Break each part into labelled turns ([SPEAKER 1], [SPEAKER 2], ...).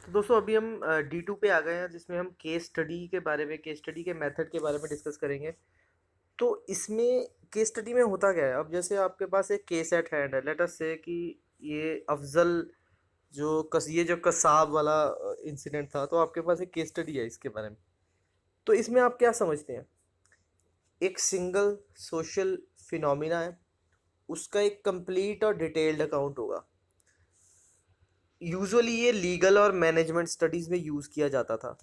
[SPEAKER 1] तो दोस्तों अभी हम D2 पे आ गए हैं जिसमें हम केस स्टडी के बारे में केस स्टडी के मेथड के बारे में डिस्कस करेंगे। तो इसमें केस स्टडी में होता क्या है, अब जैसे आपके पास एक केस एट हैंड है, लेट अस से कि ये अफजल ये जो कसाब वाला इंसिडेंट था, तो आपके पास एक केस स्टडी है इसके बारे में। तो इसमें आप क्या समझते हैं? एक सिंगल सोशल फिनोमिना है, उसका एक कंप्लीट और डिटेल्ड अकाउंट होगा। यूजुअली ये लीगल और मैनेजमेंट स्टडीज़ में यूज़ किया जाता था।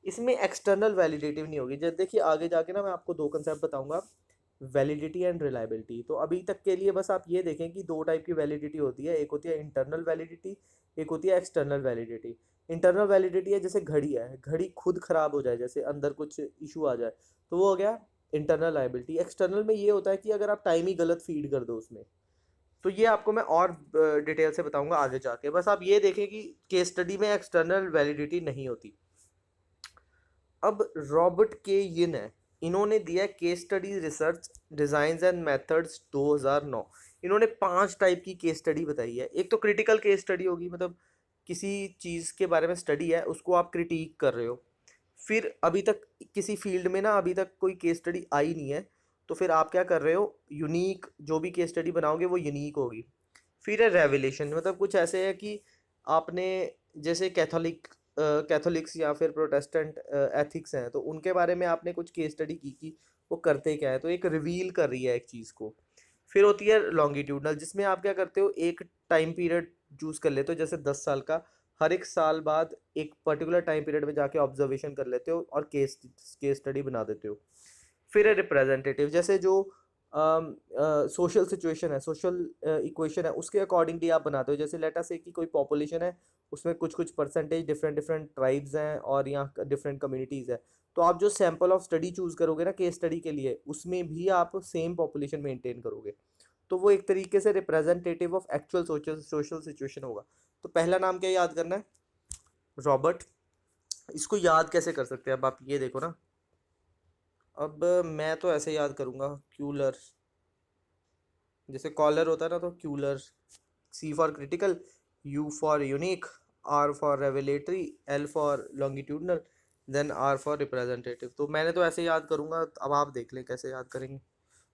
[SPEAKER 1] इसमें एक्सटर्नल वैलिडेटिव नहीं होगी। जब देखिए आगे जाके ना मैं आपको दो कंसेप्ट बताऊंगा, वैलिडिटी एंड रिलायबिलिटी। तो अभी तक के लिए बस आप ये देखें कि दो टाइप की वैलिडिटी होती है, एक होती है इंटरनल वैलिडिटी, एक होती है एक्सटर्नल वैलिडिटी। इंटरनल वैलिडिटी है जैसे घड़ी है, घड़ी खुद ख़राब हो जाए, जैसे अंदर कुछ इशू आ जाए, तो वो हो गया इंटरनल लाइबिलिटी। एक्सटर्नल में ये होता है कि अगर आप टाइम ही गलत फीड कर दो उसमें। तो ये आपको मैं और डिटेल से बताऊंगा आगे जाके। बस आप ये देखें कि केस स्टडी में एक्सटर्नल वैलिडिटी नहीं होती। अब रॉबर्ट के यिन है, इन्होंने दिया case study research design and methods 2009। इन्होंने 5 टाइप की केस स्टडी बताई है। एक तो क्रिटिकल केस स्टडी होगी, मतलब किसी चीज़ के बारे में स्टडी है, उसको आप क्रिटिक कर रहे हो। फिर अभी तक किसी फील्ड में ना अभी तक कोई केस स्टडी आई नहीं है, तो फिर आप क्या कर रहे हो, यूनिक जो भी केस स्टडी बनाओगे वो यूनिक होगी। फिर है रेवलेशन, मतलब कुछ ऐसे है कि आपने, जैसे कैथोलिक्स या फिर प्रोटेस्टेंट एथिक्स हैं, तो उनके बारे में आपने कुछ केस स्टडी की कि वो करते क्या है, तो एक रिवील कर रही है एक चीज़ को। फिर होती है लॉन्गिट्यूडनल, जिसमें आप क्या करते हो, एक टाइम पीरियड चूज कर लेते हो, जैसे 10 साल का। हर एक साल बाद एक पर्टिकुलर टाइम पीरियड में जाके ऑब्जर्वेशन कर लेते हो और केस केस स्टडी बना देते हो। फिर है रिप्रेजेंटेटिव, जैसे जो सोशल सिचुएशन है, सोशल इक्वेशन है, उसके अकॉर्डिंगली आप बनाते हो। जैसे लेटा से कि कोई पॉपुलेशन है, उसमें कुछ कुछ परसेंटेज डिफरेंट डिफरेंट ट्राइब्स हैं और यहाँ डिफरेंट कम्युनिटीज़ है। तो आप जो सैम्पल ऑफ स्टडी चूज़ करोगे ना केस स्टडी के लिए, उसमें भी आप सेम पॉपुलेशन मेंटेन करोगे। तो वो एक तरीके से representative of actual social social situation होगा। तो पहला नाम क्या याद करना है? रॉबर्ट। इसको याद कैसे कर सकते हैं, अब आप ये देखो ना। अब मैं तो ऐसे याद करूँगा, क्यूलर। जैसे कॉलर होता है ना, तो क्यूलर। C for critical, U for unique, R for revelatory, L for longitudinal, then R for representative. तो मैंने तो ऐसे याद करूँगा, अब आप देख लें कैसे याद करेंगे।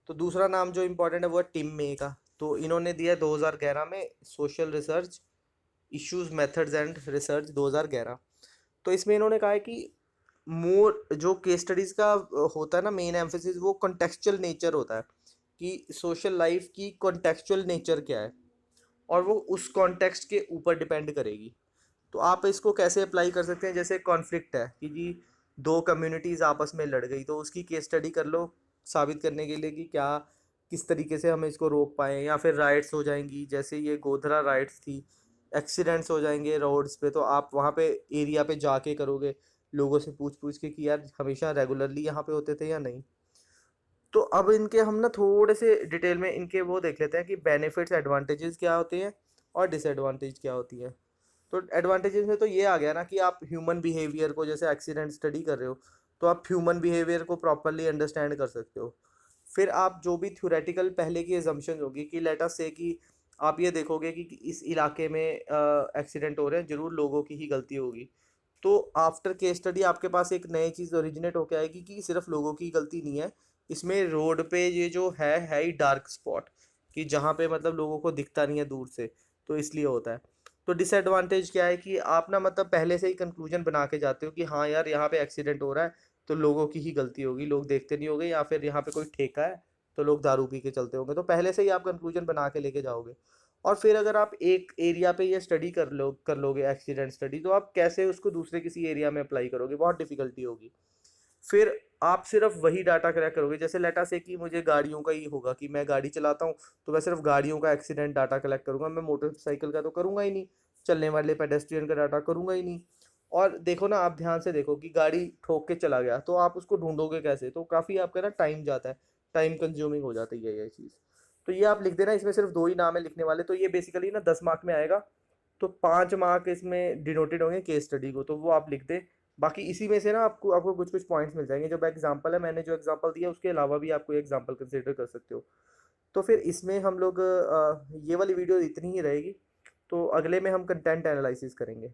[SPEAKER 1] तो दूसरा नाम जो इम्पोर्टेंट है वो है टिम मे का। तो इन्होंने दिया 2011 में, social research issues methods and research 2011। तो इसमें इन्होंने कहा है कि मोर जो केस स्टडीज़ का होता है ना, मेन एम्फेसिस वो कॉन्टेक्चुअल नेचर होता है, कि सोशल लाइफ की कॉन्टेक्चुअल नेचर क्या है, और वो उस कॉन्टेक्स्ट के ऊपर डिपेंड करेगी। तो आप इसको कैसे अप्लाई कर सकते हैं, जैसे कॉन्फ्लिक्ट है कि जी दो कम्युनिटीज़ आपस में लड़ गई, तो उसकी केस स्टडी कर लो साबित करने के लिए कि क्या, किस तरीके से हम इसको रोक पाएँ। या फिर राइट्स हो जाएंगी, जैसे ये गोधरा राइट्स थी, एक्सीडेंट्स हो जाएंगे रोड्स पे, तो आप वहाँ पे एरिया पे जाके करोगे, लोगों से पूछ पूछ के कि यार हमेशा रेगुलरली यहाँ पे होते थे या नहीं। तो अब इनके हम ना थोड़े से डिटेल में इनके वो देख लेते हैं कि बेनिफिट्स एडवांटेजेस क्या होते हैं और डिसएडवांटेज क्या होती है। तो एडवांटेजेस में तो ये आ गया ना कि आप ह्यूमन बिहेवियर को, जैसे एक्सीडेंट स्टडी कर रहे हो, तो आप ह्यूमन बिहेवियर को प्रॉपरली अंडरस्टैंड कर सकते हो। फिर आप जो भी थ्योरेटिकल पहले की एजम्पशन होगी कि लेट अस से कि आप ये देखोगे कि इस इलाके में एक्सीडेंट हो रहे हैं, जरूर लोगों की ही गलती होगी। तो आफ्टर केस स्टडी आपके पास एक नई चीज़ ओरिजिनेट होके आएगी कि सिर्फ लोगों की गलती नहीं है, इसमें रोड पे ये जो है ही डार्क स्पॉट, कि जहाँ पे मतलब लोगों को दिखता नहीं है दूर से, तो इसलिए होता है। तो डिसएडवांटेज क्या है कि आप ना मतलब पहले से ही कंक्लूजन बना के जाते हो कि हाँ यार यहाँ पे एक्सीडेंट हो रहा है, तो लोगों की ही गलती होगी, लोग देखते नहीं होंगे, या फिर यहाँ पे कोई ठेका है तो लोग दारू पी के चलते होंगे। तो पहले से ही आप कंक्लूजन बना के लेके जाओगे। और फिर अगर आप एक एरिया पे ये स्टडी कर लोगे एक्सीडेंट स्टडी, तो आप कैसे उसको दूसरे किसी एरिया में अप्लाई करोगे, बहुत डिफिकल्टी होगी। फिर आप सिर्फ वही डाटा कलेक्ट करोगे, जैसे लेटा से कि मुझे गाड़ियों का ही होगा कि मैं गाड़ी चलाता हूँ, तो मैं सिर्फ गाड़ियों का एक्सीडेंट डाटा कलेक्ट करूंगा, मैं मोटरसाइकिल का तो करूंगा ही नहीं, चलने वाले पेडेस्ट्रियन का डाटा करूंगा ही नहीं। और देखो ना, आप ध्यान से देखो कि गाड़ी ठोक के चला गया, तो आप उसको ढूंढोगे कैसे? तो काफ़ी आपका ना टाइम जाता है, टाइम कंज्यूमिंग हो जाती है ये चीज़। तो ये आप लिख देना, इसमें सिर्फ दो ही नाम है लिखने वाले, तो ये बेसिकली ना 10 मार्क में आएगा। तो 5 मार्क इसमें डिनोटेड होंगे केस स्टडी को, तो वो आप लिख दे। बाकी इसी में से ना आपको आपको कुछ कुछ पॉइंट्स मिल जाएंगे। जब एग्जांपल है, मैंने जो एग्जांपल दिया उसके अलावा भी आपको एग्जांपल कंसिडर कर सकते हो। तो फिर इसमें हम लोग ये वाली वीडियो इतनी ही रहेगी। तो अगले में हम कंटेंट एनालिसिस करेंगे।